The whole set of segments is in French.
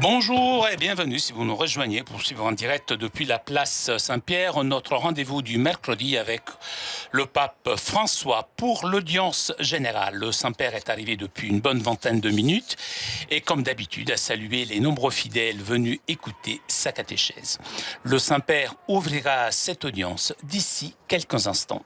Bonjour et bienvenue si vous nous rejoignez pour suivre en direct depuis la place Saint-Pierre notre rendez-vous du mercredi avec le pape François pour l'audience générale. Le Saint-Père est arrivé depuis une bonne vingtaine de minutes et comme d'habitude a salué les nombreux fidèles venus écouter sa catéchèse. Le Saint-Père ouvrira cette audience d'ici quelques instants.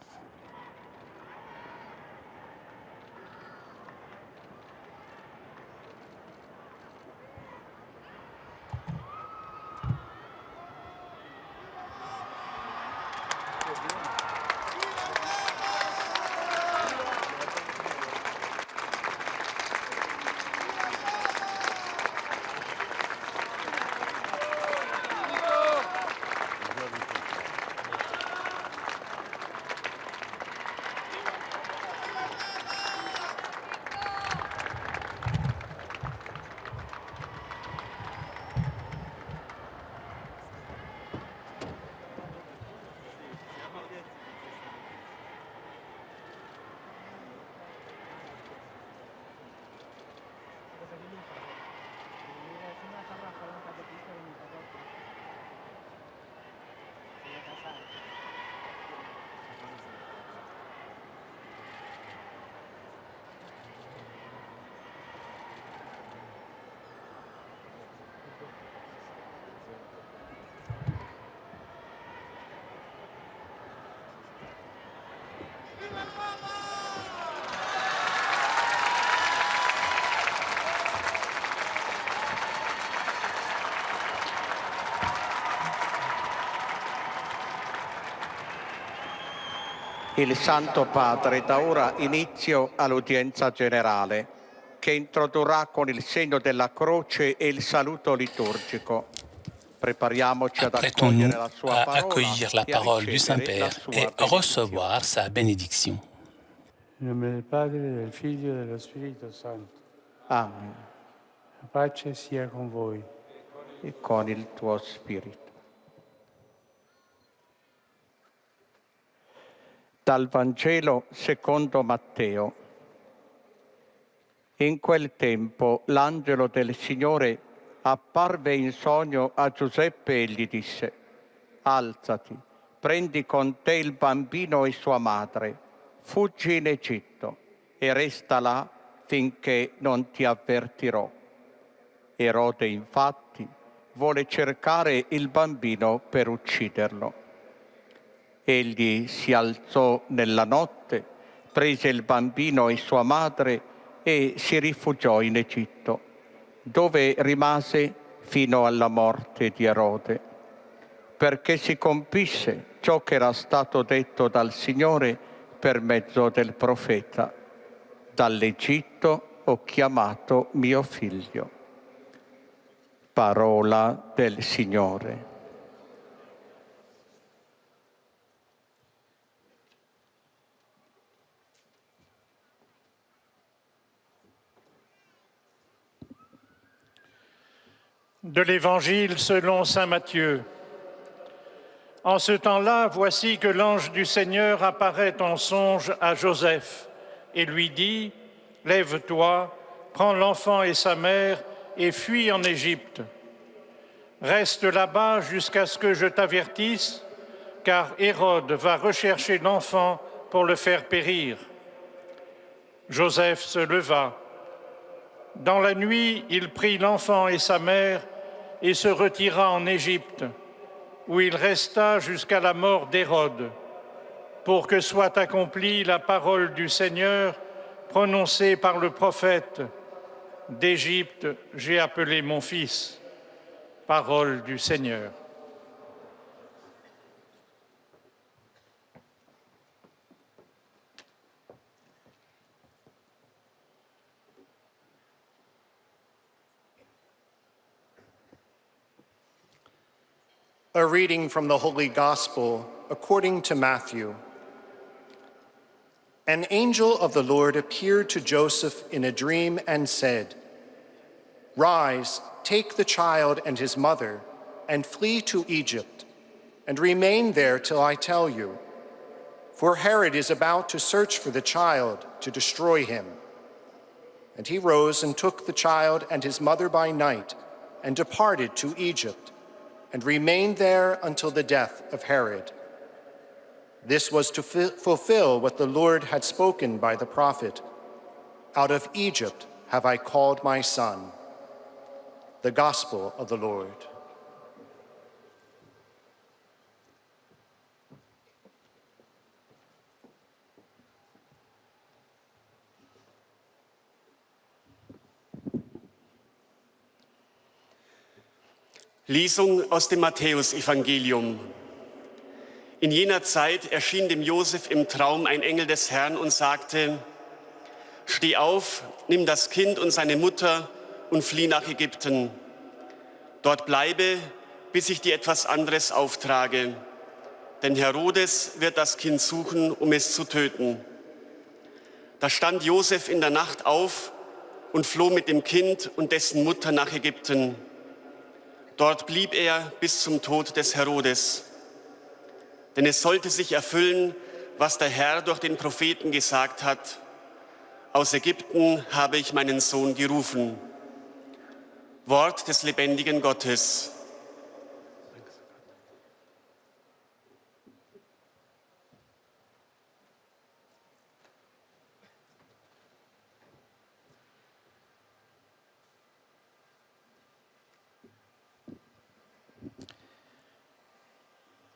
Il Santo Padre dà ora inizio all'udienza generale, che introdurrà con il segno della croce e il saluto liturgico. Prepariamoci ad Apprêtons-nous accogliere la sua à parola accueillir la e a parole du ricevere la Saint-Père sua et benedizione. recevoir sa bénédiction. In nome del Padre, del Figlio e dello Spirito Santo. Amen. La pace sia con voi. E con il tuo spirito. Dal Vangelo secondo Matteo. In quel tempo l'angelo del Signore apparve in sogno a Giuseppe e gli disse: alzati, prendi con te il bambino e sua madre, fuggi in Egitto e resta là finché non ti avvertirò. Erode infatti vuole cercare il bambino per ucciderlo. Egli si alzò nella notte, prese il bambino e sua madre e si rifugiò in Egitto, dove rimase fino alla morte di Erode, perché si compisse ciò che era stato detto dal Signore per mezzo del profeta: dall'Egitto ho chiamato mio figlio. Parola del Signore. De l'Évangile selon saint Matthieu. En ce temps-là, voici que l'ange du Seigneur apparaît en songe à Joseph et lui dit: « Lève-toi, prends l'enfant et sa mère et fuis en Égypte. Reste là-bas jusqu'à ce que je t'avertisse, car Hérode va rechercher l'enfant pour le faire périr. » Joseph se leva. Dans la nuit, il prit l'enfant et sa mère et se retira en Égypte, où il resta jusqu'à la mort d'Hérode, pour que soit accomplie la parole du Seigneur prononcée par le prophète: « D'Égypte, j'ai appelé mon fils. » Parole du Seigneur. A reading from the Holy Gospel according to Matthew. An angel of the Lord appeared to Joseph in a dream and said, "Rise, take the child and his mother, and flee to Egypt, and remain there till I tell you. For Herod is about to search for the child to destroy him." And he rose and took the child and his mother by night and departed to Egypt, and remained there until the death of Herod. This was to fulfill what the Lord had spoken by the prophet, "Out of Egypt have I called my son." The Gospel of the Lord. Lesung aus dem Matthäusevangelium. In jener Zeit erschien dem Josef im Traum ein Engel des Herrn und sagte: Steh auf, nimm das Kind und seine Mutter und flieh nach Ägypten. Dort bleibe, bis ich dir etwas anderes auftrage. Denn Herodes wird das Kind suchen, um es zu töten. Da stand Josef in der Nacht auf und floh mit dem Kind und dessen Mutter nach Ägypten. Dort blieb er bis zum Tod des Herodes. Denn es sollte sich erfüllen, was der Herr durch den Propheten gesagt hat: Aus Ägypten habe ich meinen Sohn gerufen. Wort des lebendigen Gottes.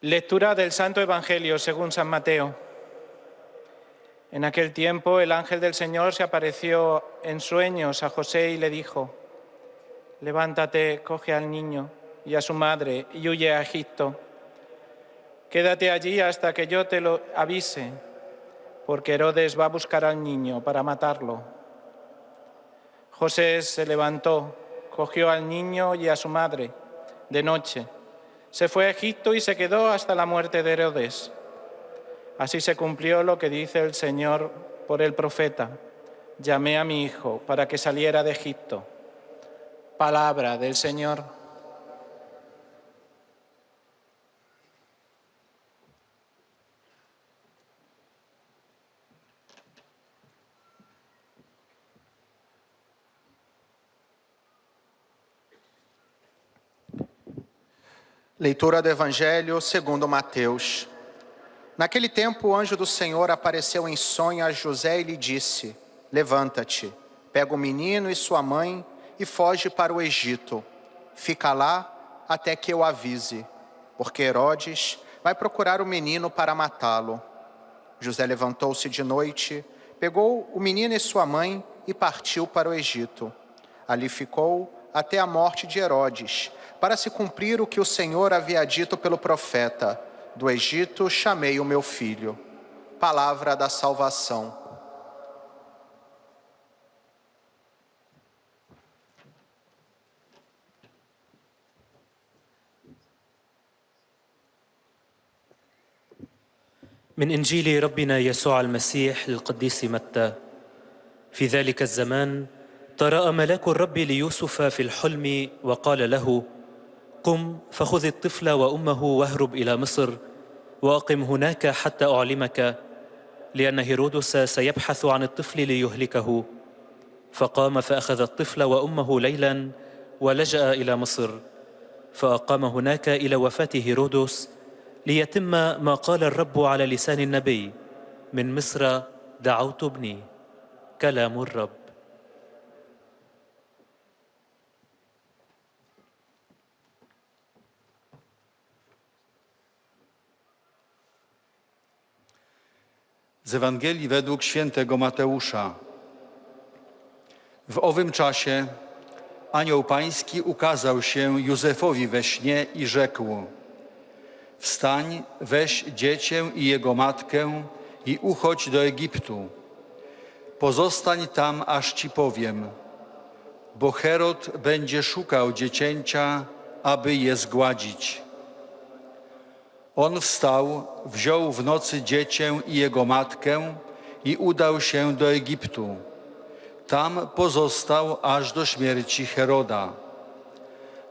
Lectura del Santo Evangelio según San Mateo. En aquel tiempo el ángel del Señor se apareció en sueños a José y le dijo: Levántate, coge al niño y a su madre y huye a Egipto. Quédate allí hasta que yo te lo avise, porque Herodes va a buscar al niño para matarlo. José se levantó, cogió al niño y a su madre de noche. Se fue a Egipto y se quedó hasta la muerte de Herodes. Así se cumplió lo que dice el Señor por el profeta: Llamé a mi hijo para que saliera de Egipto. Palabra del Señor. Leitura do Evangelho segundo Mateus. Naquele tempo, o anjo do Senhor apareceu em sonho a José e lhe disse: Levanta-te, pega o menino e sua mãe e foge para o Egito. Fica lá até que eu avise, porque Herodes vai procurar o menino para matá-lo. José levantou-se de noite, pegou o menino e sua mãe e partiu para o Egito. Ali ficou até a morte de Herodes, para se cumprir o que o Senhor havia dito pelo profeta: Do Egito chamei o meu filho. Palavra da salvação. من إنجيل ربنا يسوع المسيح للقديس متى. في ذلك الزمان تراءى ملاك الرب ليوسف في الحلم وقال له: قم فخذ الطفل وأمه واهرب إلى مصر وأقم هناك حتى أعلمك، لأن هيرودس سيبحث عن الطفل ليهلكه. فقام فأخذ الطفل وأمه ليلا ولجأ إلى مصر، فأقام هناك إلى وفاة هيرودس، ليتم ما قال الرب على لسان النبي: من مصر دعوت ابني. كلام الرب. Z Ewangelii według świętego Mateusza. W owym czasie anioł pański ukazał się Józefowi we śnie i rzekł: Wstań, weź dziecię i jego matkę i uchodź do Egiptu. Pozostań tam, aż ci powiem, bo Herod będzie szukał dziecięcia, aby je zgładzić. On wstał, wziął w nocy dziecię i jego matkę i udał się do Egiptu. Tam pozostał aż do śmierci Heroda.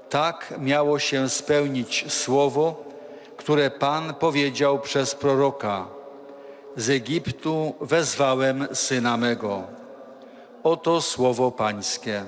Tak miało się spełnić słowo, które Pan powiedział przez proroka: Z Egiptu wezwałem syna mego. Oto słowo Pańskie.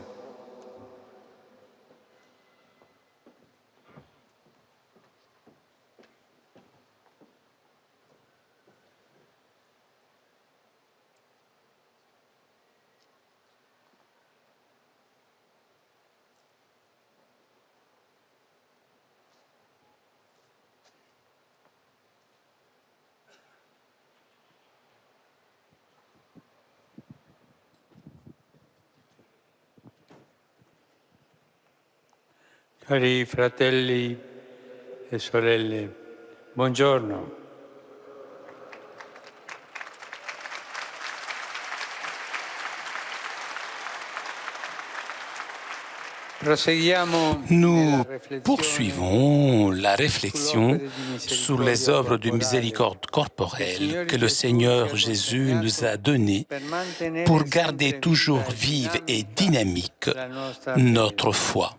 Cari fratelli e sorelle, buongiorno. Nous poursuivons la réflexion sur les œuvres de miséricorde corporelle que le Seigneur Jésus nous a données pour garder toujours vive et dynamique notre foi.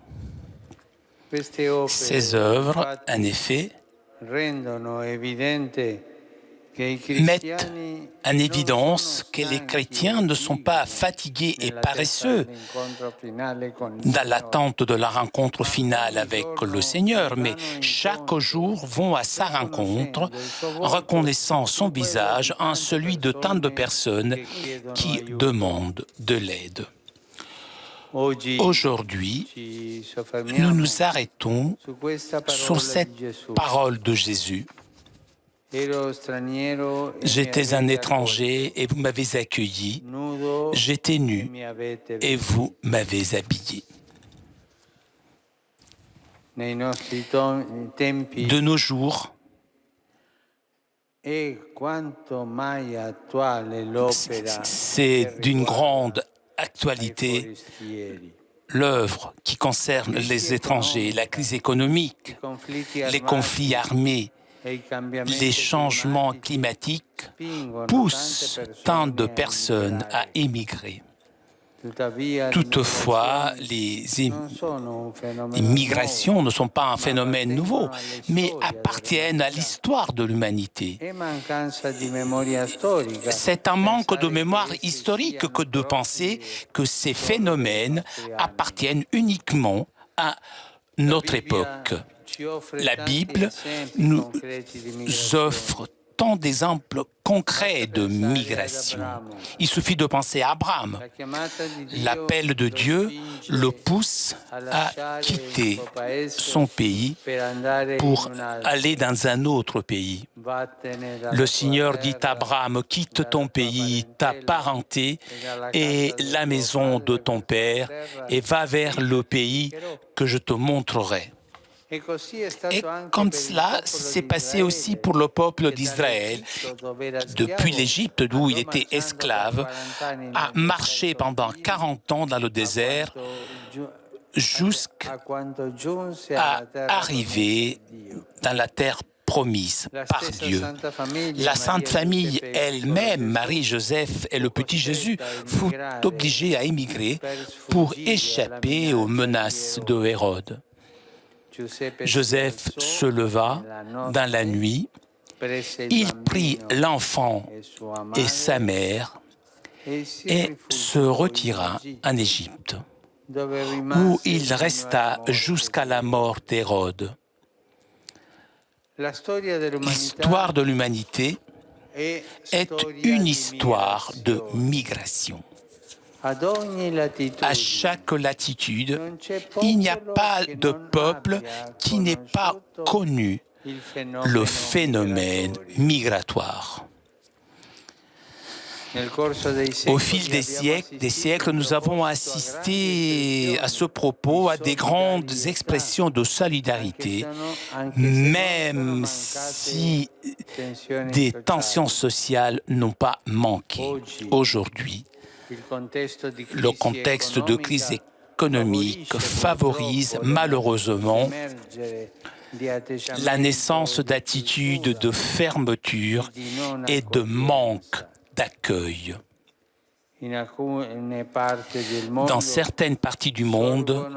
Ces œuvres, en effet, mettent en évidence que les chrétiens ne sont pas fatigués et paresseux dans l'attente de la rencontre finale avec le Seigneur, mais chaque jour vont à sa rencontre, reconnaissant son visage en celui de tant de personnes qui demandent de l'aide. Aujourd'hui, nous nous arrêtons sur cette parole de Jésus. J'étais un étranger et vous m'avez accueilli. J'étais nu et vous m'avez habillé. De nos jours, c'est d'une grande actualité l'œuvre qui concerne les étrangers, la crise économique, les conflits armés, les changements climatiques poussent tant de personnes à émigrer. Toutefois, les migrations ne sont pas un phénomène nouveau, mais appartiennent à l'histoire de l'humanité. C'est un manque de mémoire historique que de penser que ces phénomènes appartiennent uniquement à notre époque. La Bible nous offre tant d'exemples concrets de migration. Il suffit de penser à Abraham. L'appel de Dieu le pousse à quitter son pays pour aller dans un autre pays. Le Seigneur dit à Abraham, quitte ton pays, ta parenté et la maison de ton père et va vers le pays que je te montrerai. Et comme cela s'est passé aussi pour le peuple d'Israël, depuis l'Égypte d'où il était esclave, a marché pendant 40 ans dans le désert jusqu'à arriver dans la terre promise par Dieu. La Sainte Famille elle-même, Marie, Joseph et le petit Jésus, fut obligée à émigrer pour échapper aux menaces de Hérode. Joseph se leva dans la nuit, il prit l'enfant et sa mère et se retira en Égypte, où il resta jusqu'à la mort d'Hérode. L'histoire de l'humanité est une histoire de migration. À chaque latitude, il n'y a pas de peuple qui n'ait pas connu le phénomène migratoire. Au fil des siècles, nous avons assisté à ce propos à des grandes expressions de solidarité, même si des tensions sociales n'ont pas manqué. Aujourd'hui, le contexte de crise économique favorise malheureusement la naissance d'attitudes de fermeture et de manque d'accueil. Dans certaines parties du monde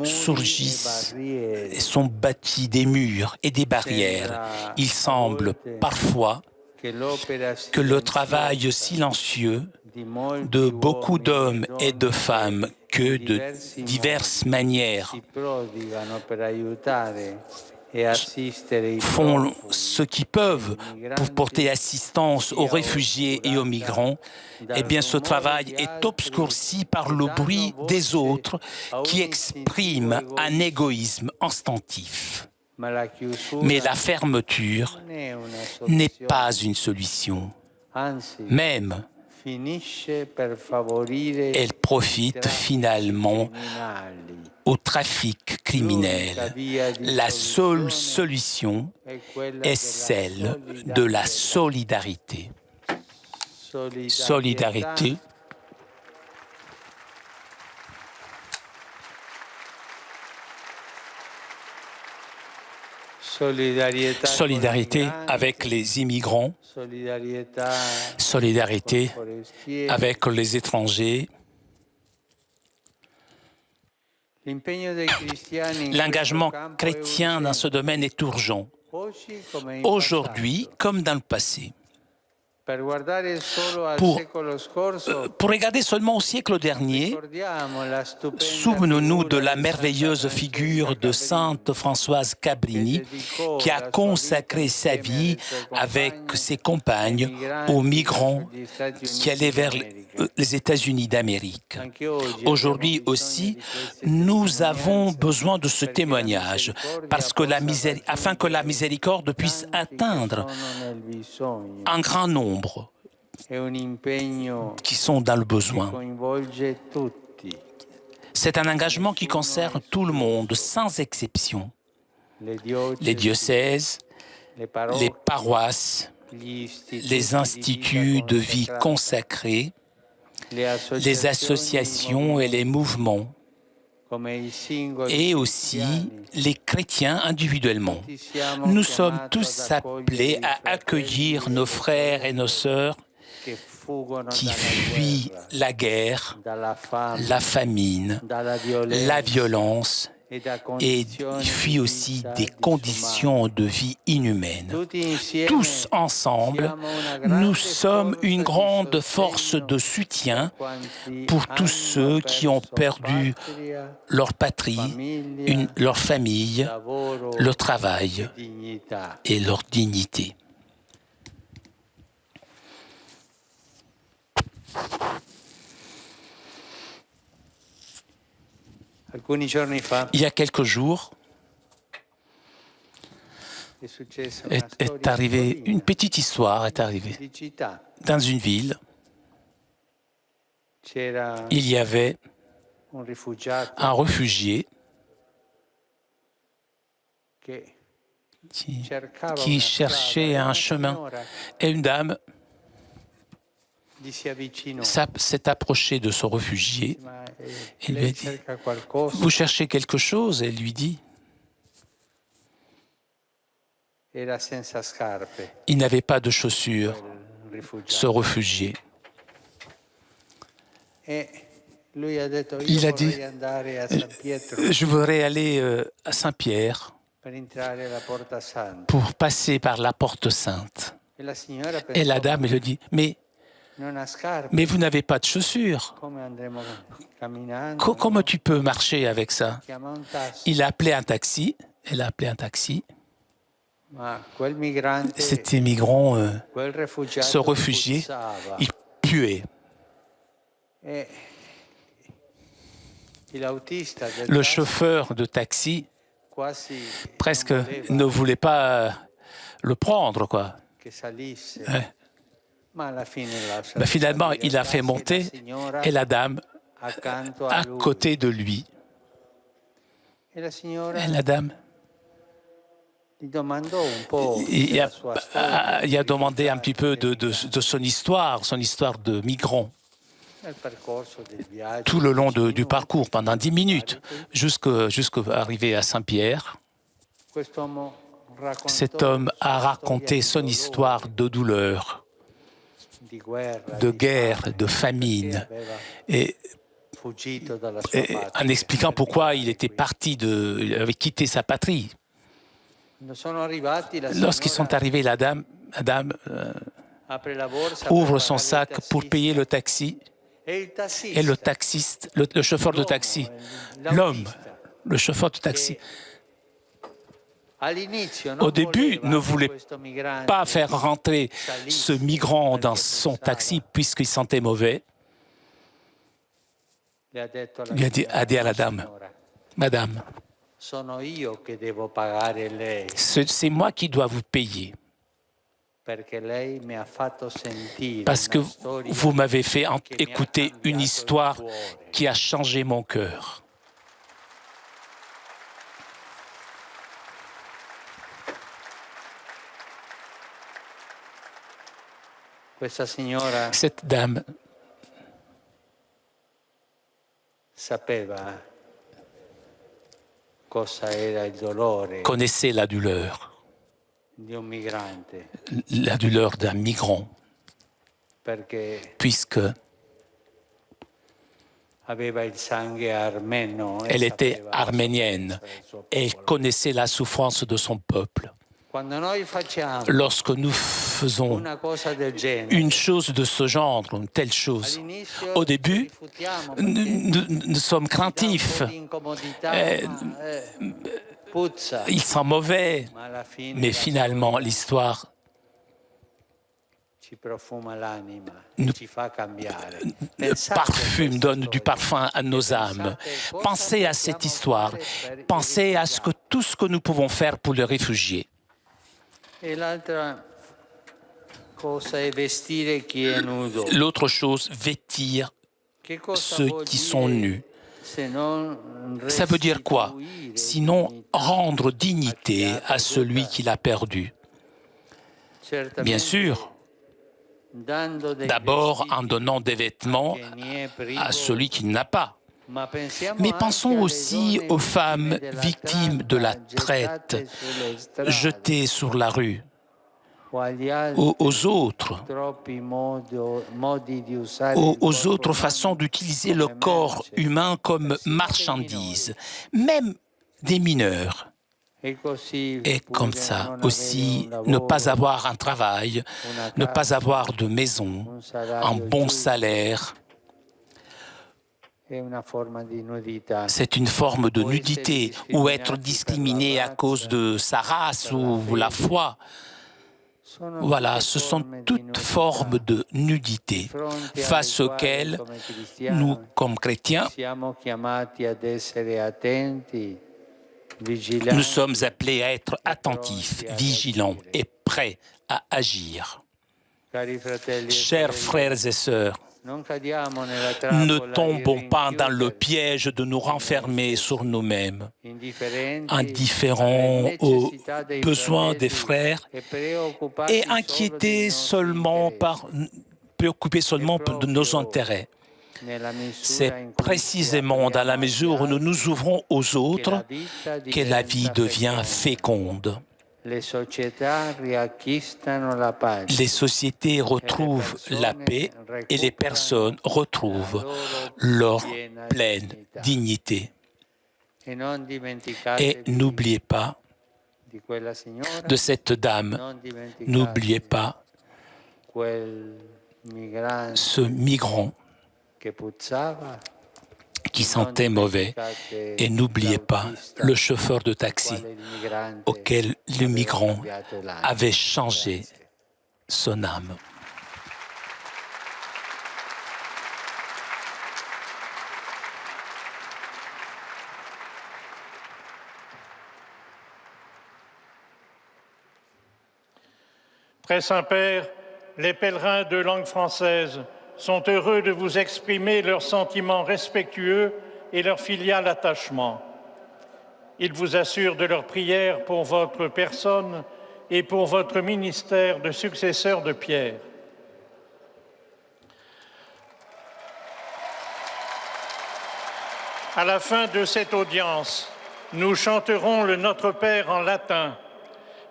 surgissent et sont bâtis des murs et des barrières. Il semble parfois que le travail silencieux de beaucoup d'hommes et de femmes que de diverses manières font ce qu'ils peuvent pour porter assistance aux réfugiés et aux migrants, eh bien ce travail est obscurci par le bruit des autres qui expriment un égoïsme instinctif. Mais la fermeture n'est pas une solution. Même, elle profite finalement au trafic criminel. La seule solution est celle de la solidarité. Solidarité. Solidarité avec les immigrants, solidarité avec les étrangers. L'engagement chrétien dans ce domaine est urgent, aujourd'hui comme dans le passé. Pour regarder seulement au siècle dernier, souvenons-nous de la merveilleuse figure de Sainte Françoise Cabrini qui a consacré sa vie avec ses compagnes aux migrants qui allaient vers les États-Unis d'Amérique. Aujourd'hui aussi, nous avons besoin de ce témoignage afin que la miséricorde puisse atteindre un grand nombre qui sont dans le besoin. C'est un engagement qui concerne tout le monde, sans exception. Les diocèses, les paroisses, les instituts de vie consacrés, les associations et les mouvements, et aussi les chrétiens individuellement. Nous sommes tous appelés à accueillir nos frères et nos sœurs qui fuient la guerre, la famine, la violence et fuient aussi des conditions de vie inhumaines. Tous ensemble, nous sommes une grande force de soutien pour tous ceux qui ont perdu leur patrie, leur famille, leur travail et leur dignité. Il y a quelques jours, est arrivée une petite histoire est arrivée. Dans une ville, il y avait un réfugié qui cherchait un chemin et une dame s'est approchée de ce réfugié et lui a dit « Vous cherchez quelque chose ?» Et elle lui dit il n'avait pas de chaussures, ce réfugié. Il a dit « Je voudrais aller à Saint-Pierre pour passer par la porte sainte. » Et la dame lui dit « Mais vous n'avez pas de chaussures. Comment tu peux marcher avec ça ?» Il a appelé un taxi. Elle a appelé un taxi. Cet immigrant, ce réfugié, il puait. Le chauffeur de taxi presque ne voulait pas le prendre, quoi. Finalement, il a fait monter et la dame à côté de lui. Et la dame il a demandé un petit peu de son histoire de migrant. Tout le long du parcours, pendant 10 minutes, jusqu'à arriver à Saint-Pierre. Cet homme a raconté son histoire de douleur, de guerre, de famine, et en expliquant pourquoi il était parti, il avait quitté sa patrie. Lorsqu'ils sont arrivés, la dame ouvre son sac pour payer le taxi, et le taxiste, le chauffeur de taxi, le chauffeur de taxi, au début, ne voulait pas faire rentrer ce migrant dans son taxi puisqu'il sentait mauvais. Il a dit à la dame, « Madame, c'est moi qui dois vous payer parce que vous m'avez fait écouter une histoire qui a changé mon cœur. » Questa signora Cette dame sapeva cosa era il dolore connaissait la douleur di un migrante, d'un migrant, perché puisque aveva il sangue armeno. elle était sapeva arménienne. la sofferenza del suo Elle popolo. connaissait la souffrance de son peuple. Quando noi facciamo Lorsque nous faisons una cosa del genere, une chose de ce genre, une telle chose, all'inizio au début, ci rifutiamo nous sommes perché ci dà un craintifs. po' di incomodità, puzza, Il sent mauvais. ma alla fine Mais la finalement, sofferenza l'histoire ci profuma l'anima nous- e ci fa cambiare. le Pensate a parfume, questa donne du storia. parfum à nos âmes. Pensez à cette histoire. Pensez à tout ce que nous pouvons faire pour les réfugiés. E l'altra cosa è vestire chi è nudo. L'autre chose, vêtir Che cosa ceux vuol qui dire sont nus. se non Ça veut dire quoi? restituire Sinon, dignità rendre dignité a chi l'ha à celui perduta? qui l'a perdu. Certamente, Bien sûr, dando dei d'abord en vestiti donnant des vêtements a chi ne è privo, à celui qui n'a pas. ma pensiamo Mais anche pensons alle aussi donne aux femmes della victimes de la tratta, traite, gettate sulle strade, jetées sur la rue, o agli altri aux autres, troppi modi di usare il aux corpo autres umano façons d'utiliser le come corps merce. humain comme Persino dei marchandise, même des mineurs. E così Et pure comme ça non aussi, avere un ne lavoro, pas avoir un travail, una ne pas casa, avoir de maison, un salario un bon giusto, salaire, è una forma di nudità. c'est une forme de Ou essere nudité ou être discriminati discriminé per à la cause razza, de sa race per la ou la fede. foi. Sono Voilà, tutte ce sont forme di toutes nudità, formes de di nudité fronte alle face quali, auxquelles come cristiani, nous, comme chrétiens, siamo chiamati ad essere attenti, vigilanti, nous sommes appelés à être attentifs, vigilants et prêts à agir. Cari fratelli e Chers sorelle, frères et sœurs, non cadiamo nella ne trappola tombons di pas dans le rinchiuderci piège de nous renfermer sur nous-mêmes, indifferenti indifférents alle aux necessità dei besoins des fratelli frères e preoccupati et solo dei inquiétés nostri seulement interessi. préoccupés seulement de nos intérêts. C'est précisément dans la mesure où nous nous ouvrons aux autres que la vie devient féconde. Les sociétés retrouvent la paix et les personnes retrouvent leur pleine dignité. Et n'oubliez pas de cette dame, n'oubliez pas ce migrant qui sentait mauvais, et n'oubliez pas le chauffeur de taxi auquel le migrant avait changé son âme. Très Saint-Père, les pèlerins de langue française sont heureux de vous exprimer leurs sentiments respectueux et leur filial attachement. Ils vous assurent de leur prière pour votre personne et pour votre ministère de successeur de Pierre. À la fin de cette audience, nous chanterons le Notre Père en latin,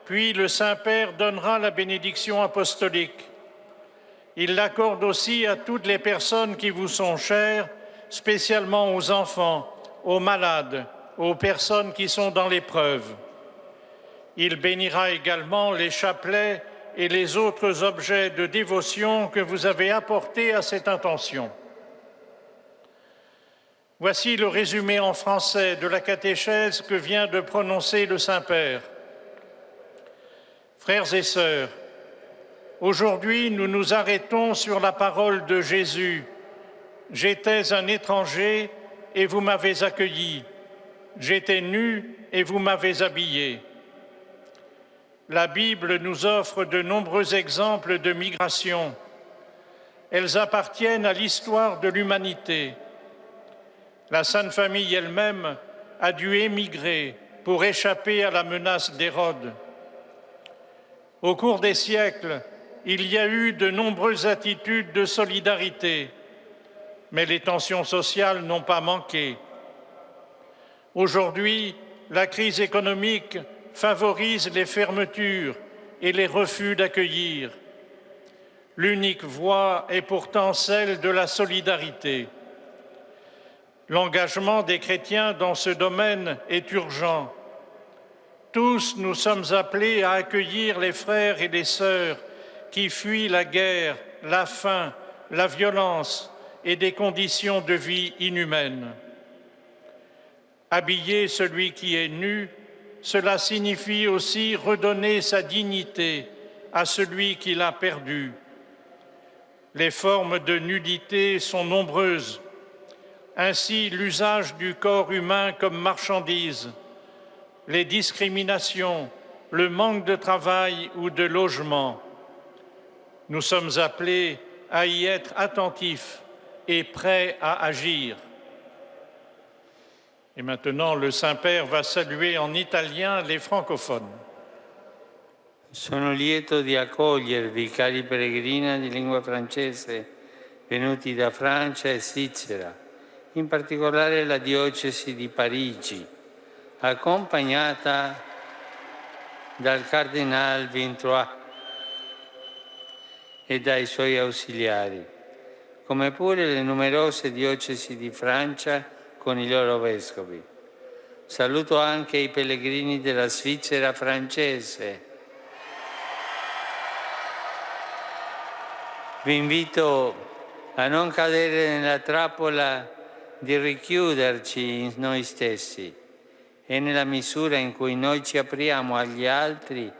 puis le Saint-Père donnera la bénédiction apostolique. Il l'accorde aussi à toutes les personnes qui vous sont chères, spécialement aux enfants, aux malades, aux personnes qui sont dans l'épreuve. Il bénira également les chapelets et les autres objets de dévotion que vous avez apportés à cette intention. Voici le résumé en français de la catéchèse que vient de prononcer le Saint-Père. Frères et sœurs, aujourd'hui, nous nous arrêtons sur la parole de Jésus. « J'étais un étranger et vous m'avez accueilli. J'étais nu et vous m'avez habillé. » La Bible nous offre de nombreux exemples de migration. Elles appartiennent à l'histoire de l'humanité. La Sainte Famille elle-même a dû émigrer pour échapper à la menace d'Hérode. Au cours des siècles, il y a eu de nombreuses attitudes de solidarité, mais les tensions sociales n'ont pas manqué. Aujourd'hui, la crise économique favorise les fermetures et les refus d'accueillir. L'unique voie est pourtant celle de la solidarité. L'engagement des chrétiens dans ce domaine est urgent. Tous nous sommes appelés à accueillir les frères et les sœurs qui fuient la guerre, la faim, la violence et des conditions de vie inhumaines. Habiller celui qui est nu, cela signifie aussi redonner sa dignité à celui qui l'a perdue. Les formes de nudité sont nombreuses. Ainsi, l'usage du corps humain comme marchandise, les discriminations, le manque de travail ou de logement. Nous sommes appelés à y être attentifs et prêts à agir. Et maintenant, le Saint-Père va saluer en italien les francophones. Sono lieto di accogliervi, cari pellegrini di lingua francese, venuti da Francia e Svizzera, in particolare la diocesi di Parigi, accompagnata dal Cardinal Vintroy e dai suoi ausiliari, come pure le numerose diocesi di Francia con i loro vescovi. Saluto anche i pellegrini della Svizzera francese. Vi invito a non cadere nella trappola di richiuderci in noi stessi e nella misura in cui noi ci apriamo agli altri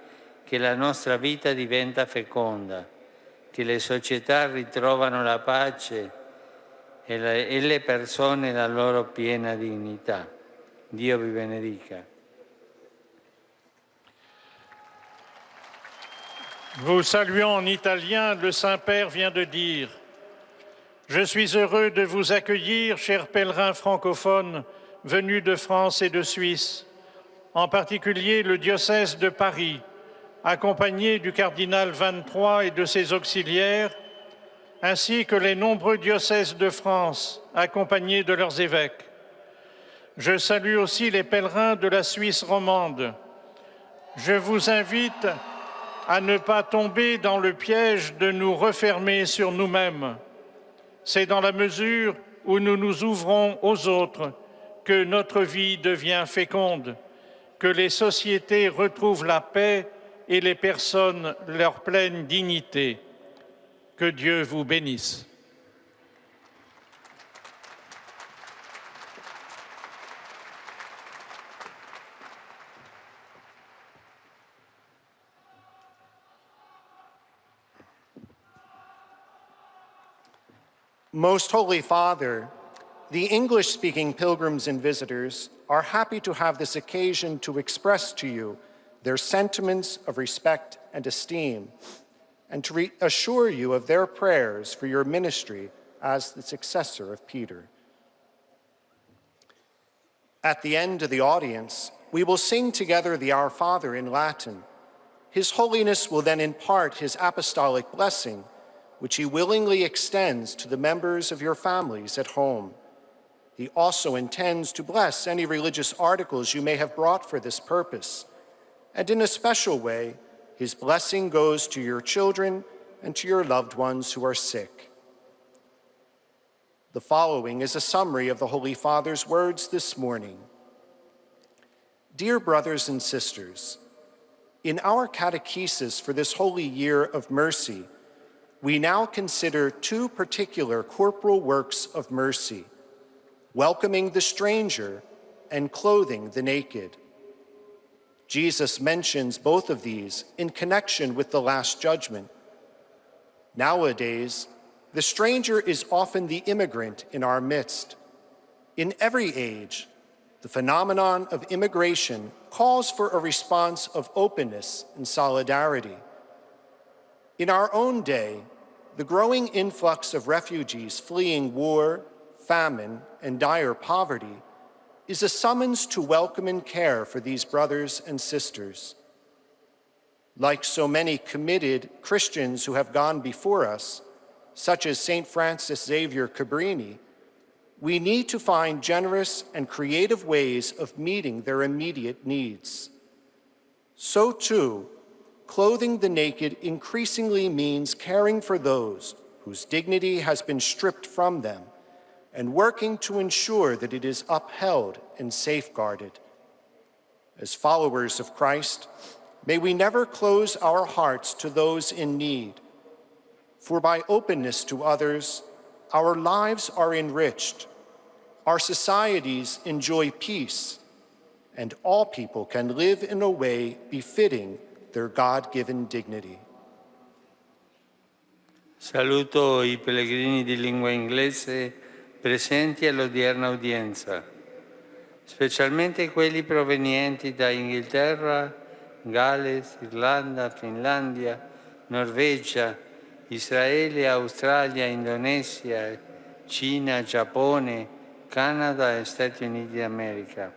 che la nostra vita diventa feconda, che le società ritrovano la pace e le persone la loro piena dignità. Dio vi benedica. Vous saluant en italien, le Saint-Père vient de dire « Je suis heureux de vous accueillir, chers pèlerins francophones venus de France et de Suisse, en particulier le diocèse de Paris, accompagné du cardinal Vintroy et de ses auxiliaires, ainsi que les nombreux diocèses de France, accompagnés de leurs évêques. Je salue aussi les pèlerins de la Suisse romande. Je vous invite à ne pas tomber dans le piège de nous refermer sur nous-mêmes. C'est dans la mesure où nous nous ouvrons aux autres que notre vie devient féconde, que les sociétés retrouvent la paix et les personnes leur pleine dignité. Que Dieu vous bénisse. Most Holy Father, the English-speaking pilgrims and visitors are happy to have this occasion to express to you their sentiments of respect and esteem, and to assure you of their prayers for your ministry as the successor of Peter. At the end of the audience, we will sing together the Our Father in Latin. His Holiness will then impart his apostolic blessing, which he willingly extends to the members of your families at home. He also intends to bless any religious articles you may have brought for this purpose. And in a special way, his blessing goes to your children and to your loved ones who are sick. The following is a summary of the Holy Father's words this morning. Dear brothers and sisters, in our catechesis for this holy year of mercy, we now consider two particular corporal works of mercy, welcoming the stranger and clothing the naked. Jesus mentions both of these in connection with the Last Judgment. Nowadays, the stranger is often the immigrant in our midst. In every age, the phenomenon of immigration calls for a response of openness and solidarity. In our own day, the growing influx of refugees fleeing war, famine, and dire poverty is a summons to welcome and care for these brothers and sisters. like so many committed Christians who have gone before us, such as St. Francis Xavier Cabrini, we need to find generous and creative ways of meeting their immediate needs. So too, clothing the naked increasingly means caring for those whose dignity has been stripped from them and working to ensure that it is upheld and safeguarded. As followers of Christ, may we never close our hearts to those in need, for by openness to others, our lives are enriched, our societies enjoy peace, and all people can live in a way befitting their God-given dignity. Saluto i pellegrini di lingua inglese presenti all'odierna udienza, specialmente quelli provenienti da Inghilterra, Galles, Irlanda, Finlandia, Norvegia, Israele, Australia, Indonesia, Cina, Giappone, Canada e Stati Uniti d'America.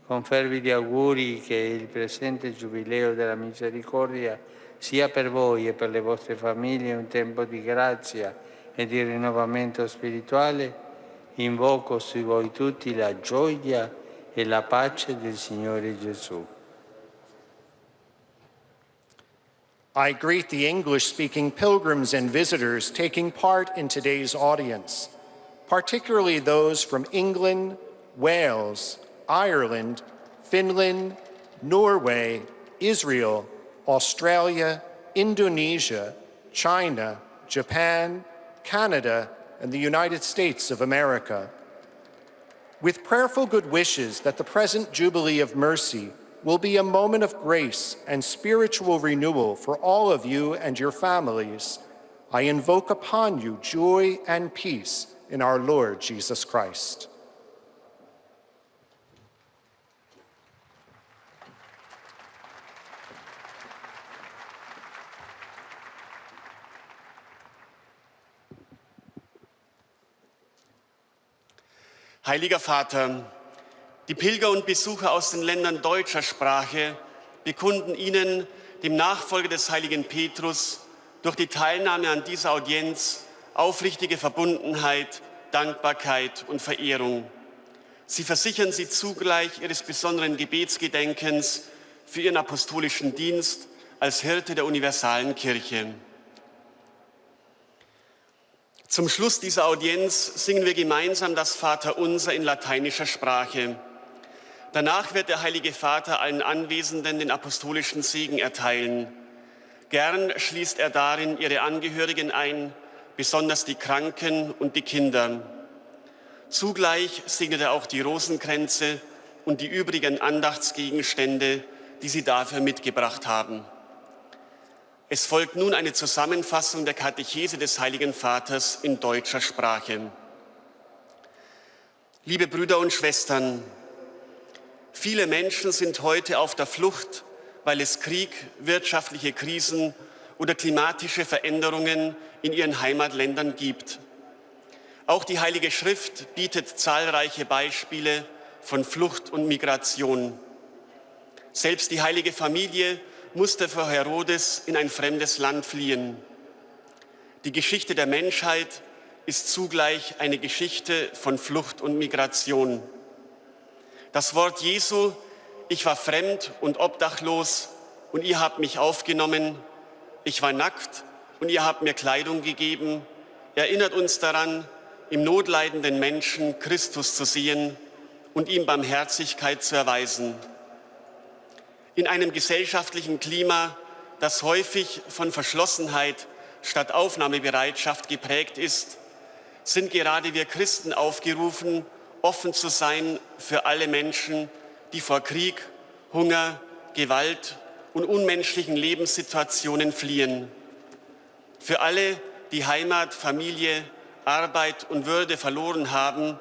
Con fervidi auguri che il presente Giubileo della Misericordia sia per voi e per le vostre famiglie un tempo di grazia e di rinnovamento spirituale, invoco su voi tutti la gioia e la pace del Signore Gesù. I greet the English-speaking pilgrims and visitors taking part in today's audience, particularly those from England, Wales, Ireland, Finland, Norway, Israel, Australia, Indonesia, China, Japan, Canada, and the United States of America. With prayerful good wishes that the present Jubilee of Mercy will be a moment of grace and spiritual renewal for all of you and your families, I invoke upon you joy and peace in our Lord Jesus Christ. Heiliger Vater, die Pilger und Besucher aus den Ländern deutscher Sprache bekunden Ihnen, dem Nachfolger des heiligen Petrus, durch die Teilnahme an dieser Audienz aufrichtige Verbundenheit, Dankbarkeit und Verehrung. Sie versichern Sie zugleich Ihres besonderen Gebetsgedenkens für Ihren apostolischen Dienst als Hirte der universalen Kirche. Zum Schluss dieser Audienz singen wir gemeinsam das Vaterunser in lateinischer Sprache. Danach wird der Heilige Vater allen Anwesenden den apostolischen Segen erteilen. Gern schließt er darin ihre Angehörigen ein, besonders die Kranken und die Kinder. Zugleich segnet er auch die Rosenkränze und die übrigen Andachtsgegenstände, die sie dafür mitgebracht haben. Es folgt nun eine Zusammenfassung der Katechese des Heiligen Vaters in deutscher Sprache. Liebe Brüder und Schwestern, viele Menschen sind heute auf der Flucht, weil es Krieg, wirtschaftliche Krisen oder klimatische Veränderungen in ihren Heimatländern gibt. Auch die Heilige Schrift bietet zahlreiche Beispiele von Flucht und Migration. Selbst die heilige Familie musste vor Herodes in ein fremdes Land fliehen. Die Geschichte der Menschheit ist zugleich eine Geschichte von Flucht und Migration. Das Wort Jesu, ich war fremd und obdachlos und ihr habt mich aufgenommen, ich war nackt und ihr habt mir Kleidung gegeben, erinnert uns daran, im notleidenden Menschen Christus zu sehen und ihm Barmherzigkeit zu erweisen. In einem gesellschaftlichen Klima, das häufig von Verschlossenheit statt Aufnahmebereitschaft geprägt ist, sind gerade wir Christen aufgerufen, offen zu sein für alle Menschen, die vor Krieg, Hunger, Gewalt und unmenschlichen Lebenssituationen fliehen. Für alle, die Heimat, Familie, Arbeit und Würde verloren haben,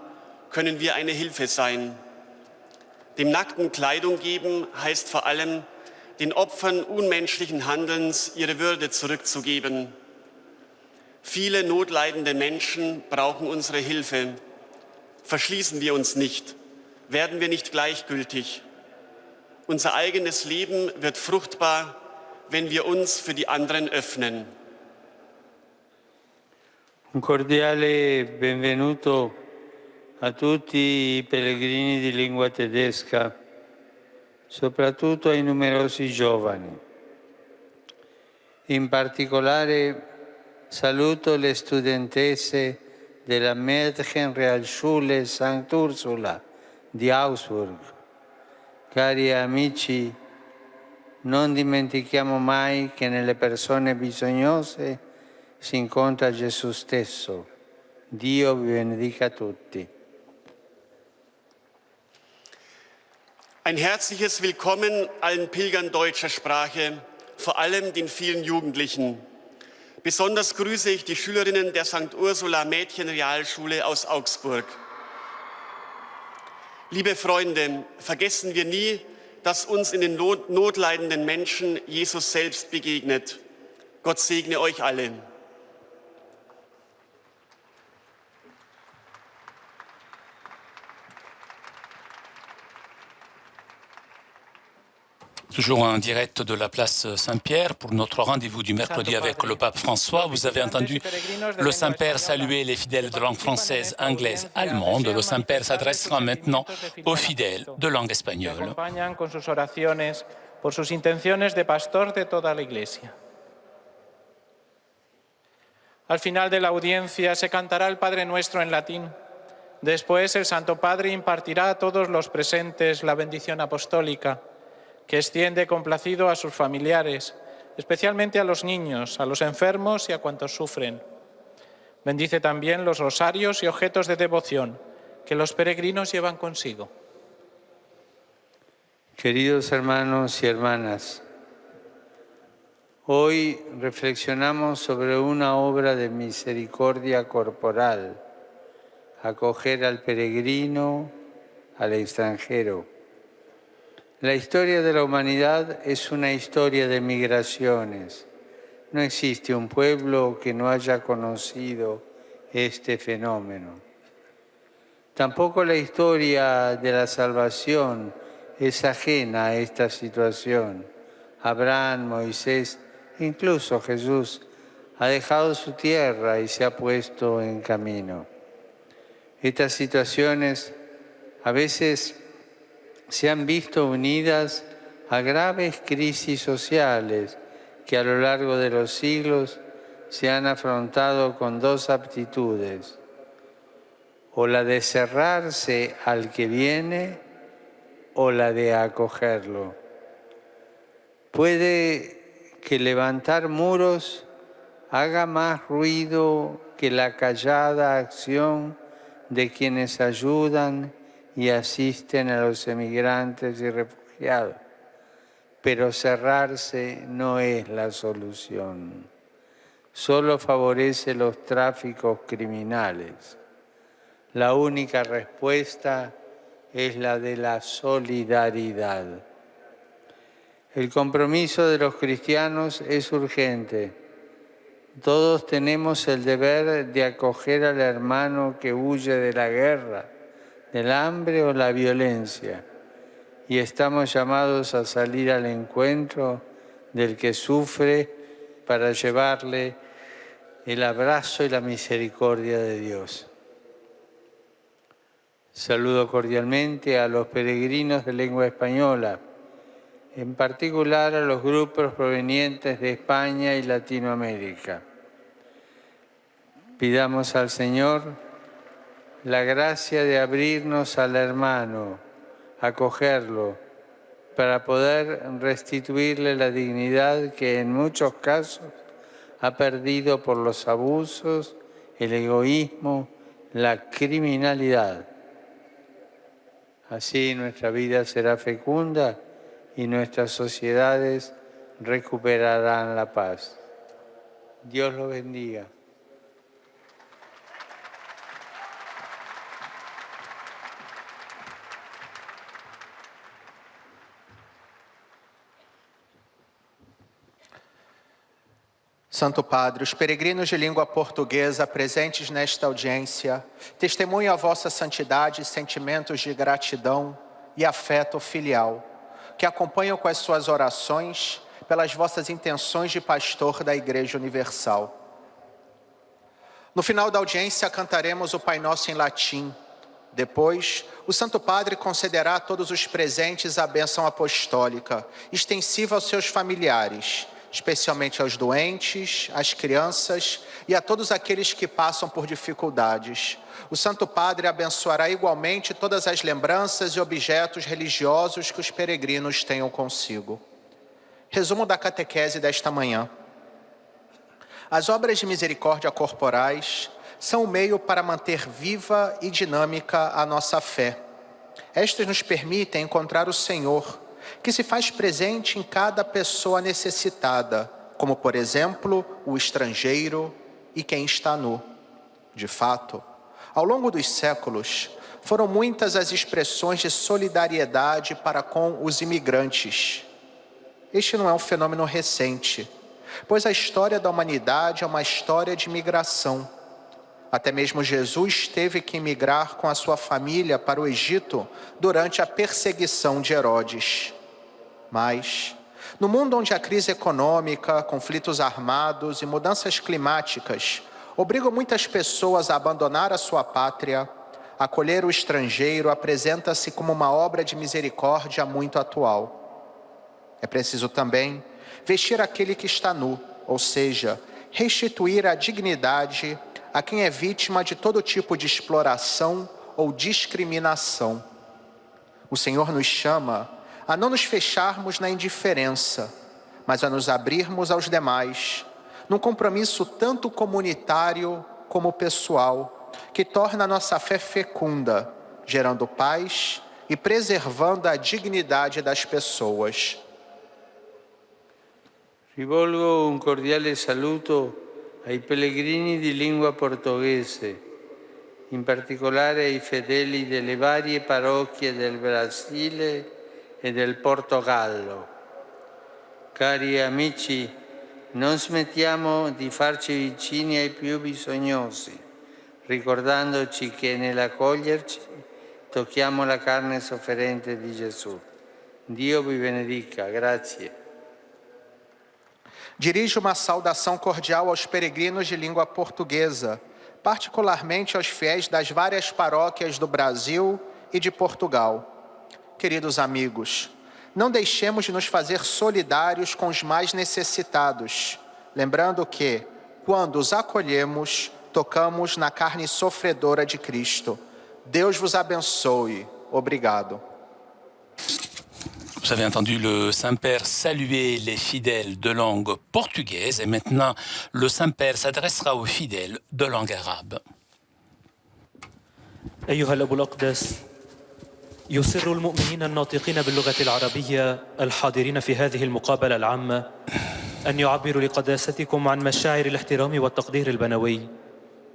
können wir eine Hilfe sein. Dem Nackten Kleidung geben heißt vor allem, den Opfern unmenschlichen Handelns ihre Würde zurückzugeben. Viele notleidende Menschen brauchen unsere Hilfe. Verschließen wir uns nicht, werden wir nicht gleichgültig. Unser eigenes Leben wird fruchtbar, wenn wir uns für die anderen öffnen. Un cordiale benvenuto a tutti i pellegrini di lingua tedesca, soprattutto ai numerosi giovani. In particolare saluto le studentesse della Mädchenrealschule Sant'Ursula di Augsburg. Cari amici, non dimentichiamo mai che nelle persone bisognose si incontra Gesù stesso. Dio vi benedica tutti. Ein herzliches Willkommen allen Pilgern deutscher Sprache, vor allem den vielen Jugendlichen. Besonders grüße ich die Schülerinnen der St. Ursula Mädchenrealschule aus Augsburg. Liebe Freunde, vergessen wir nie, dass uns in den notleidenden Menschen Jesus selbst begegnet. Gott segne euch alle. Toujours en direct de la place Saint-Pierre pour notre rendez-vous du mercredi avec le pape François. Vous avez entendu le Saint-Père saluer les fidèles de langue française, anglaise, allemande. Le Saint-Père s'adressera maintenant aux fidèles de langue espagnole. Con sus oraciones por sus intenciones de pastor de toda la Iglesia. Al final de la audiencia se cantará el Padre Nuestro en latín. Después el Santo Padre impartirá a todos los presentes la bendición apostólica, que extiende complacido a sus familiares, especialmente a los niños, a los enfermos y a cuantos sufren. Bendice también los rosarios y objetos de devoción que los peregrinos llevan consigo. Queridos hermanos y hermanas, hoy reflexionamos sobre una obra de misericordia corporal, acoger al peregrino, al extranjero. La historia de la humanidad es una historia de migraciones. No existe un pueblo que no haya conocido este fenómeno. Tampoco la historia de la salvación es ajena a esta situación. Abraham, Moisés, incluso Jesús, ha dejado su tierra y se ha puesto en camino. Estas situaciones a veces se han visto unidas a graves crisis sociales que a lo largo de los siglos se han afrontado con dos aptitudes, o la de cerrarse al que viene o la de acogerlo. Puede que levantar muros haga más ruido que la callada acción de quienes ayudan y asisten a los emigrantes y refugiados. Pero cerrarse no es la solución. Solo favorece los tráficos criminales. La única respuesta es la de la solidaridad. El compromiso de los cristianos es urgente. Todos tenemos el deber de acoger al hermano que huye de la guerra, del hambre o la violencia, y estamos llamados a salir al encuentro del que sufre para llevarle el abrazo y la misericordia de Dios. Saludo cordialmente a los peregrinos de lengua española, en particular a los grupos provenientes de España y Latinoamérica. Pidamos al Señor la gracia de abrirnos al hermano, acogerlo, para poder restituirle la dignidad que en muchos casos ha perdido por los abusos, el egoísmo, la criminalidad. Así nuestra vida será fecunda y nuestras sociedades recuperarán la paz. Dios los bendiga. Santo Padre, os peregrinos de língua portuguesa presentes nesta audiência testemunham a vossa santidade e sentimentos de gratidão e afeto filial, que acompanham com as suas orações pelas vossas intenções de pastor da Igreja Universal. No final da audiência, cantaremos o Pai Nosso em latim. Depois, o Santo Padre concederá a todos os presentes a bênção apostólica, extensiva aos seus familiares, especialmente aos doentes, às crianças e a todos aqueles que passam por dificuldades. O Santo Padre abençoará igualmente todas as lembranças e objetos religiosos que os peregrinos tenham consigo. Resumo da catequese desta manhã. As obras de misericórdia corporais são o meio para manter viva e dinâmica a nossa fé. Estas nos permitem encontrar o Senhor, que se faz presente em cada pessoa necessitada, como, por exemplo, o estrangeiro e quem está nu. De fato, ao longo dos séculos, foram muitas as expressões de solidariedade para com os imigrantes. Este não é um fenômeno recente, pois a história da humanidade é uma história de migração. Até mesmo Jesus teve que emigrar com a sua família para o Egito durante a perseguição de Herodes. Mas, no mundo onde a crise econômica, conflitos armados e mudanças climáticas obrigam muitas pessoas a abandonar a sua pátria, acolher o estrangeiro apresenta-se como uma obra de misericórdia muito atual. É preciso também vestir aquele que está nu, ou seja, restituir a dignidade a quem é vítima de todo tipo de exploração ou discriminação. O Senhor nos chama a não nos fecharmos na indiferença, mas a nos abrirmos aos demais, num compromisso tanto comunitário como pessoal, que torna a nossa fé fecunda, gerando paz e preservando a dignidade das pessoas. Rivolgo un cordiale saluto ai pellegrini di lingua portoghese, in particolare ai fedeli delle varie parrocchie del Brasile e del Portogallo. Cari amici, non smettiamo di farci vicini ai più bisognosi, ricordandoci che nell'accoglierci tocchiamo la carne sofferente di Gesù. Dio vi benedica. Grazie. Dirijo uma saudação cordial aos peregrinos de língua portuguesa, particularmente aos fiéis das várias paróquias do Brasil e de Portugal. Queridos amigos, não deixemos de nos fazer solidários com os mais necessitados, lembrando que, quando os acolhemos, tocamos na carne sofredora de Cristo. Deus vos abençoe. Obrigado. Vous avez entendu le Saint-Père saluer les fidèles de langue portugaise et maintenant le Saint-Père s'adressera aux fidèles de langue arabe. أيها الأب الأقدس، يسر المؤمنين الناطقين باللغة العربية الحاضرين في هذه المقابلة العامة أن يعبروا لقداستكم عن مشاعر الاحترام والتقدير البنوي،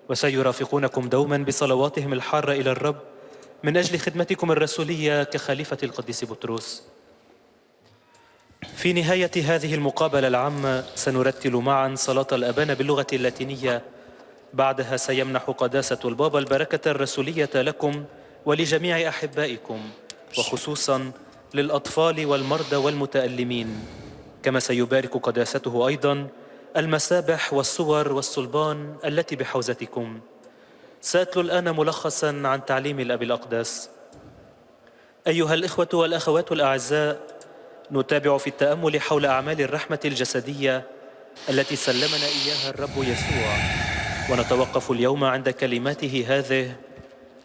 وسيرافقونكم دوما بصلواتهم الحارة إلى الرب من أجل خدمتكم الرسولية كخليفة القديس بطرس. في نهاية هذه المقابلة العامة سنرتل معا صلاة الأبانة باللغة اللاتينية. بعدها سيمنح قداسة البابا البركة الرسولية لكم ولجميع أحبائكم، وخصوصا للأطفال والمرضى والمتألمين، كما سيبارك قداسته أيضا المسابح والصور والصلبان التي بحوزتكم. سأتلو الآن ملخصا عن تعليم الأب الأقدس. أيها الإخوة والأخوات الأعزاء، نتابع في التأمل حول أعمال الرحمة الجسدية التي سلمنا إياها الرب يسوع، ونتوقف اليوم عند كلماته هذه: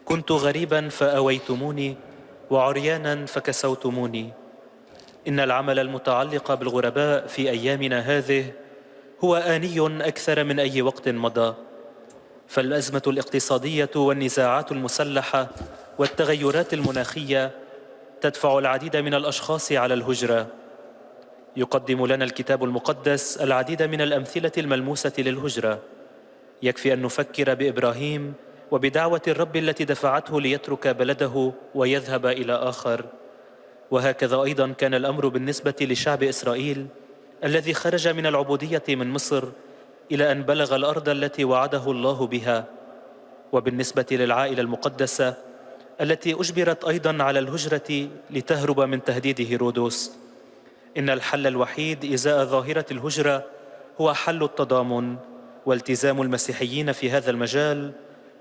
كنت غريبا فأويتموني وعريانا فكسوتموني. إن العمل المتعلق بالغرباء في أيامنا هذه هو آني أكثر من أي وقت مضى، فالأزمة الاقتصادية والنزاعات المسلحة والتغيرات المناخية تدفع العديد من الأشخاص على الهجرة. يقدم لنا الكتاب المقدس العديد من الأمثلة الملموسة للهجرة. يكفي أن نفكر بإبراهيم وبدعوة الرب التي دفعته ليترك بلده ويذهب إلى آخر. وهكذا أيضا كان الأمر بالنسبة لشعب إسرائيل الذي خرج من العبودية من مصر إلى أن بلغ الأرض التي وعده الله بها. وبالنسبة للعائلة المقدسة التي أجبرت أيضا على الهجرة لتهرب من تهديد هيرودس، إن الحل الوحيد إزاء ظاهرة الهجرة هو حل التضامن، والتزام المسيحيين في هذا المجال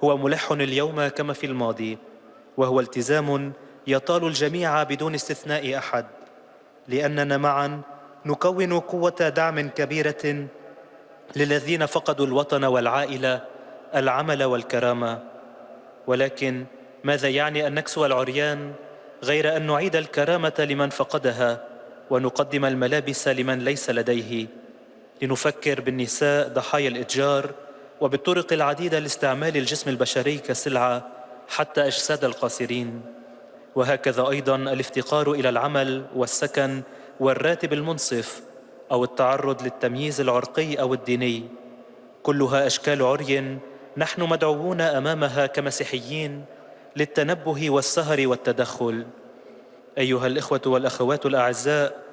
هو ملح اليوم كما في الماضي، وهو التزام يطال الجميع بدون استثناء أحد، لأننا معا نكون قوة دعم كبيرة للذين فقدوا الوطن والعائلة، العمل والكرامة. ولكن ماذا يعني أن نكسو العريان غير أن نعيد الكرامة لمن فقدها ونقدم الملابس لمن ليس لديه، لنفكر بالنساء ضحايا الإتجار وبالطرق العديدة لاستعمال الجسم البشري كسلعة حتى أجساد القاصرين، وهكذا أيضا الافتقار إلى العمل والسكن والراتب المنصف أو التعرض للتمييز العرقي أو الديني، كلها أشكال عري نحن مدعوون أمامها كمسيحيين للتنبه والسهر والتدخل. أيها الإخوة والأخوات الأعزاء،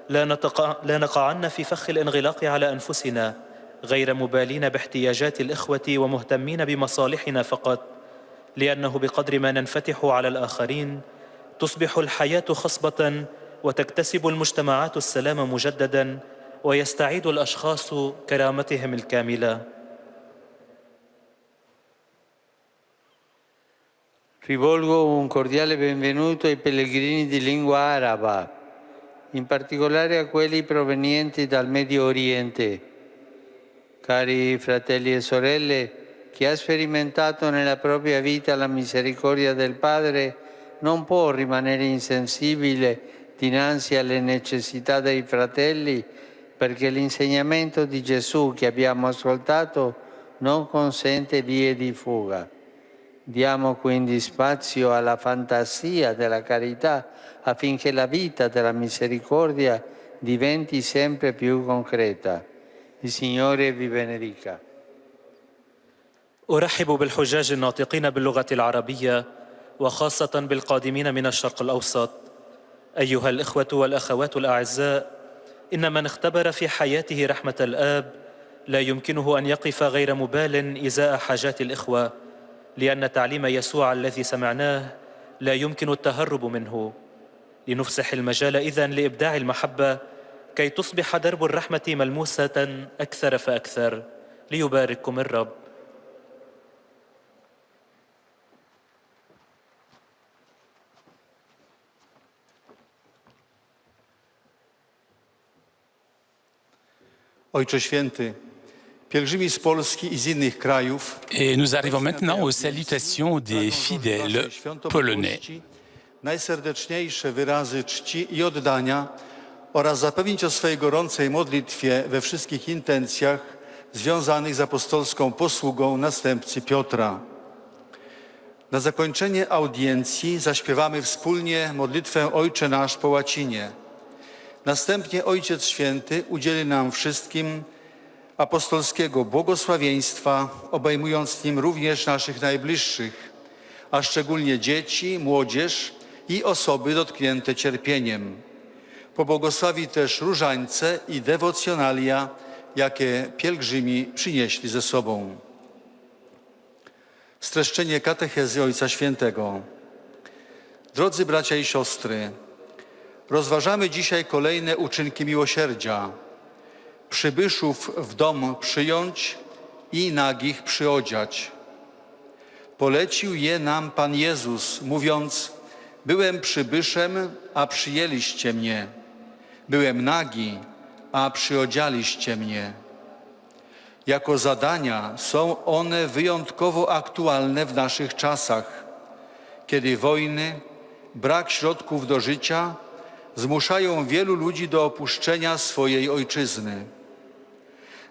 لا نقعن في فخ الانغلاق على أنفسنا غير مبالين باحتياجات الإخوة ومهتمين بمصالحنا فقط، لأنه بقدر ما ننفتح على الآخرين تصبح الحياة خصبة وتكتسب المجتمعات السلام مجددا ويستعيد الأشخاص كرامتهم الكاملة. Rivolgo un cordiale benvenuto ai pellegrini di lingua araba, in particolare a quelli provenienti dal Medio Oriente. Cari fratelli e sorelle, chi ha sperimentato nella propria vita la misericordia del Padre non può rimanere insensibile dinanzi alle necessità dei fratelli, perché l'insegnamento di Gesù che abbiamo ascoltato non consente vie di fuga. Diamo quindi spazio alla fantasia della carità affinché la vita della misericordia diventi sempre più concreta. Il Signore vi benedica. أرحب بالحجاج الناطقين باللغة العربية وخاصة بالقادمين من الشرق الأوسط. أيها الإخوة والأخوات الأعزاء، إن من اختبر في حياته رحمة الآب لا يمكنه أن يقف غير مبال إزاء حاجات الإخوة، لأن تعليم يسوع الذي سمعناه لا يمكن التهرب منه. لنفسح المجال إذن لإبداع المحبة كي تصبح درب الرحمة ملموسة أكثر فأكثر. ليبارككم الرب. Ojcze Święty, pielgrzymi z Polski i z innych krajów. Et nous arrivons maintenant aux salutations des fidèles polonais. Najserdeczniejsze wyrazy czci i oddania oraz zapewnić o swojej gorącej modlitwie we wszystkich intencjach związanych z apostolską posługą następcy Piotra. Na zakończenie audiencji zaśpiewamy wspólnie modlitwę Ojcze Nasz po łacinie. Następnie Ojciec Święty udzieli nam wszystkim apostolskiego błogosławieństwa, obejmując nim również naszych najbliższych, a szczególnie dzieci, młodzież i osoby dotknięte cierpieniem. Pobłogosławi też różańce i dewocjonalia, jakie pielgrzymi przynieśli ze sobą. Streszczenie katechezy Ojca Świętego. Drodzy bracia i siostry, rozważamy dzisiaj kolejne uczynki miłosierdzia. Przybyszów w dom przyjąć i nagich przyodziać. Polecił je nam Pan Jezus, mówiąc: byłem przybyszem, a przyjęliście mnie. Byłem nagi, a przyodzialiście mnie. Jako zadania są one wyjątkowo aktualne w naszych czasach, kiedy wojny, brak środków do życia zmuszają wielu ludzi do opuszczenia swojej ojczyzny.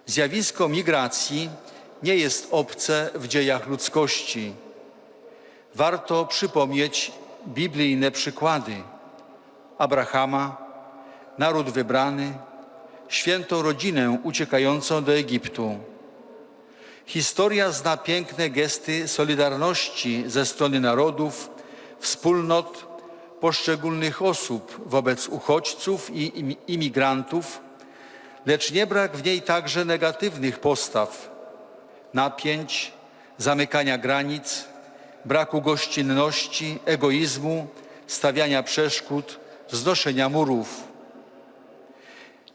Zjawisko migracji nie jest obce w dziejach ludzkości. Warto przypomnieć biblijne przykłady Abrahama, naród wybrany, świętą rodzinę uciekającą do Egiptu. Historia zna piękne gesty solidarności ze strony narodów, wspólnot, poszczególnych osób wobec uchodźców i imigrantów, lecz nie brak w niej także negatywnych postaw, napięć, zamykania granic, braku gościnności, egoizmu, stawiania przeszkód, wznoszenia murów.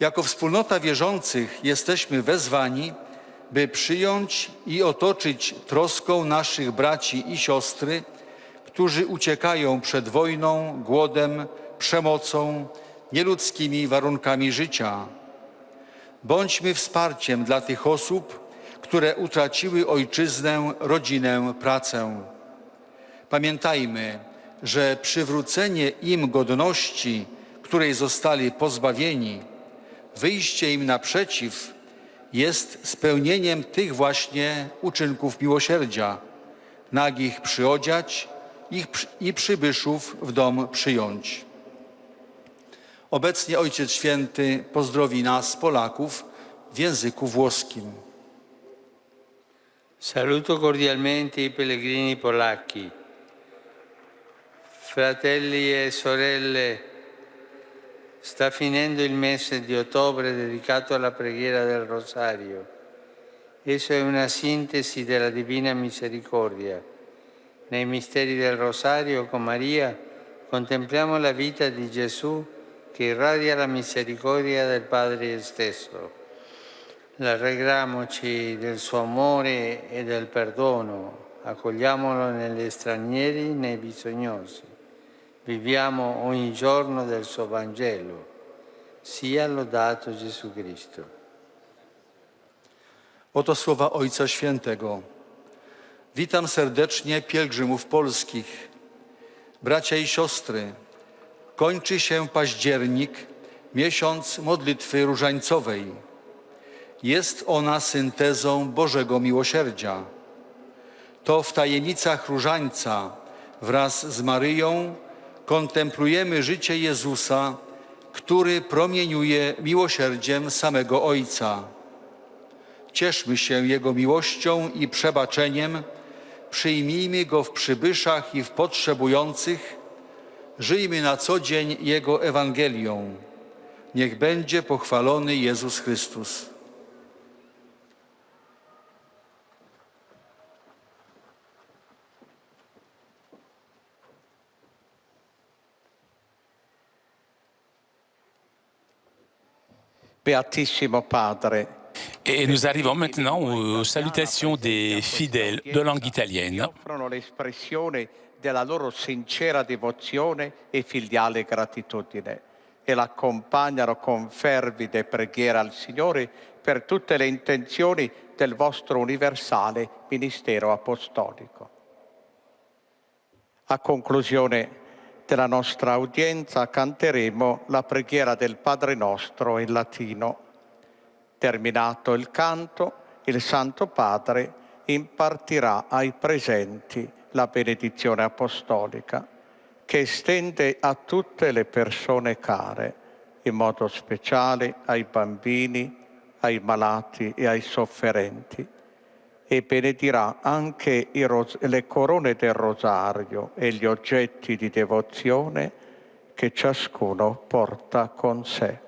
Jako wspólnota wierzących jesteśmy wezwani, by przyjąć i otoczyć troską naszych braci i siostry, którzy uciekają przed wojną, głodem, przemocą, nieludzkimi warunkami życia. Bądźmy wsparciem dla tych osób, które utraciły ojczyznę, rodzinę, pracę. Pamiętajmy, że przywrócenie im godności, której zostali pozbawieni, wyjście im naprzeciw jest spełnieniem tych właśnie uczynków miłosierdzia. Nagich przyodziać i przybyszów w dom przyjąć. Obecnie Ojciec Święty pozdrowi nas, Polaków, w języku włoskim. Saluto cordialmente i pellegrini polacchi. Fratelli e sorelle, sta finendo il mese di ottobre dedicato alla preghiera del Rosario. Esso è una sintesi della Divina Misericordia. Nei misteri del Rosario con Maria contempliamo la vita di Gesù che irradia la misericordia del Padre stesso. Rallegriamoci del suo amore e del perdono, accogliamolo negli stranieri, nei bisognosi. Viviamo ogni giorno del suo Vangelo. Sia lodato Gesù Cristo. Oto słowa Ojca Świętego. Witam serdecznie pielgrzymów polskich. Bracia i siostry, kończy się październik, miesiąc modlitwy różańcowej. Jest ona syntezą Bożego miłosierdzia. To w tajemnicach różańca wraz z Maryją kontemplujemy życie Jezusa, który promieniuje miłosierdziem samego Ojca. Cieszmy się Jego miłością i przebaczeniem, przyjmijmy Go w przybyszach i w potrzebujących, żyjmy na co dzień Jego Ewangelią. Niech będzie pochwalony Jezus Chrystus. Beatissimo Padre. Et nous arrivons maintenant aux salutations des fidèles de langue italienne. Offrono l'espressione della loro sincera devozione e filiale gratitudine e l'accompagnano con fervide preghiere al Signore per tutte le intenzioni del vostro universale ministero apostolico. A conclusione della nostra udienza canteremo la preghiera del Padre Nostro in latino. Terminato il canto, il Santo Padre impartirà ai presenti la benedizione apostolica, che estende a tutte le persone care, in modo speciale ai bambini, ai malati e ai sofferenti, e benedirà anche le corone del rosario e gli oggetti di devozione che ciascuno porta con sé.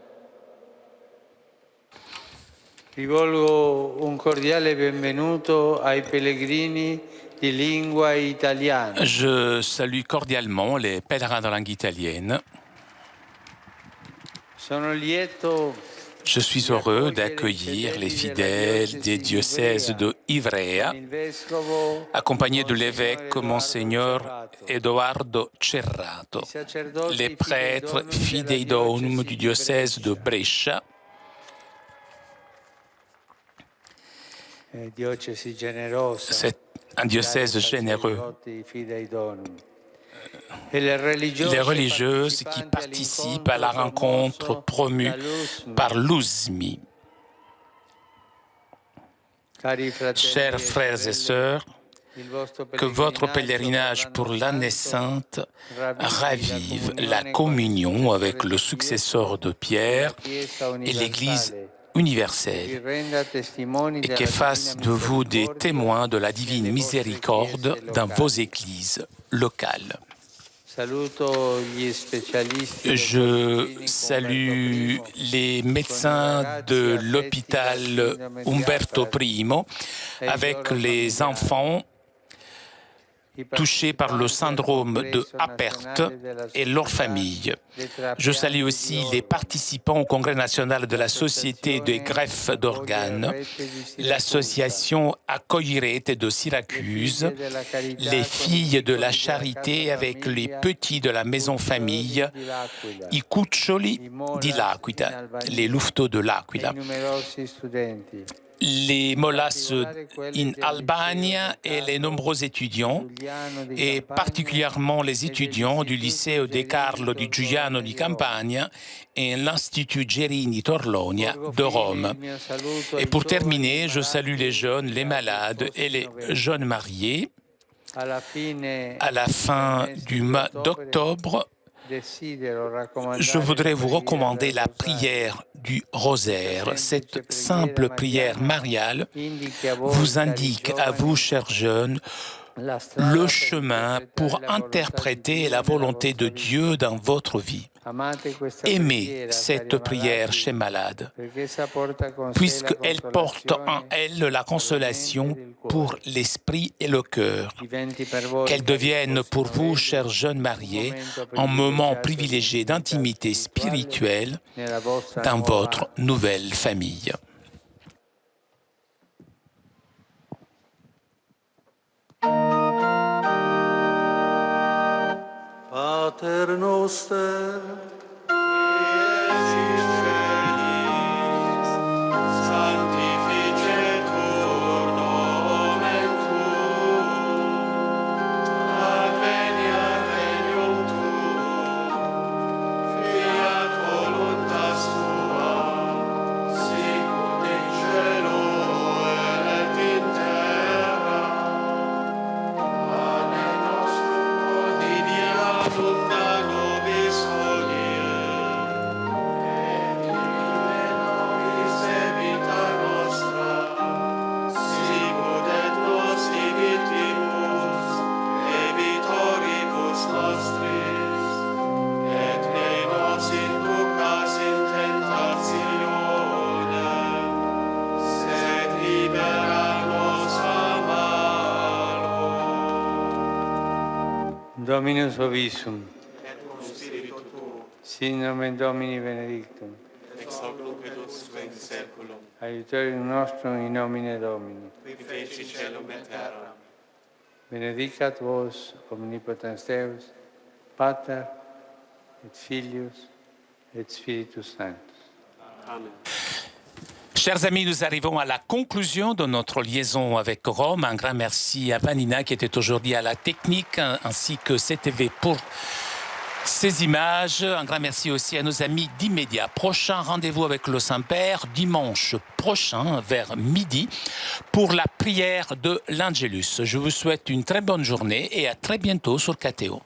Rivolgo un cordiale benvenuto ai pellegrini di lingua italiana. Je salue cordialement les pèlerins de langue italienne. Sono lieto Je suis heureux d'accueillir les fidèles des diocèses de Ivrea, accompagnés de l'évêque Monseigneur Edoardo Cerrato, les prêtres fidei donum du diocèse de Brescia, c'est un diocèse généreux. Les religieuses qui participent à la rencontre promue par l'USMI. Chers frères et sœurs, que votre pèlerinage pour l'année sainte ravive la communion avec le successeur de Pierre et l'Église universelle et qu'elle fasse de vous des témoins de la divine miséricorde dans vos églises locales. Je salue les médecins de l'hôpital Umberto I avec les enfants touchés par le syndrome de Apert et leurs familles. Je salue aussi les participants au Congrès national de la Société des greffes d'organes, l'association Accoglierete de Syracuse, les filles de la charité avec les petits de la maison famille, I Cuccioli di L'Aquila, les louveteaux de l'Aquila, les Molas in Albania et les nombreux étudiants, et particulièrement les étudiants du Liceo De Carlo di Giuliano di Campania et l'Institut Gerini Torlonia de Rome. Et pour terminer, je salue les jeunes, les malades et les jeunes mariés. À la fin du mois d'octobre, je voudrais vous recommander la prière du rosaire. Cette simple prière mariale vous indique à vous, chers jeunes, le chemin pour interpréter la volonté de Dieu dans votre vie. Aimez cette prière chez malade, puisqu'elle porte en elle la consolation pour l'esprit et le cœur. Qu'elle devienne pour vous, chers jeunes mariés, un moment privilégié d'intimité spirituelle dans votre nouvelle famille. Pater noster, sanctificetur nomen tuum, adveniat regnum tuum, fiat voluntas tua, sicut in cielo et in terra. Pane nostrum quotidianum da nobis hodie, et dimitte nobis debita nostra, sicut et nos dimittimus debitoribus nostris, et ne nos inducas in tentationem, sed libera nos a malo. Dominus vobiscum, Et cum spiritu tuo, sin nomen Domini benedictum, ex hoc nunc et usque in saeculum, aiutorium nostrum in nomine Domini. qui feci caelum et terra. Benedicat vos omnipotens Deus, Pater et Filius et Spiritus Sanctus. Amen. Chers amis, nous arrivons à la conclusion de notre liaison avec Rome. Un grand merci à Vanina qui était aujourd'hui à la technique, ainsi que CTV pour ces images. Un grand merci aussi à nos amis d'Immédiat. Prochain rendez-vous avec le Saint-Père, dimanche prochain vers midi, pour la prière de l'Angelus. Je vous souhaite une très bonne journée et à très bientôt sur KTO.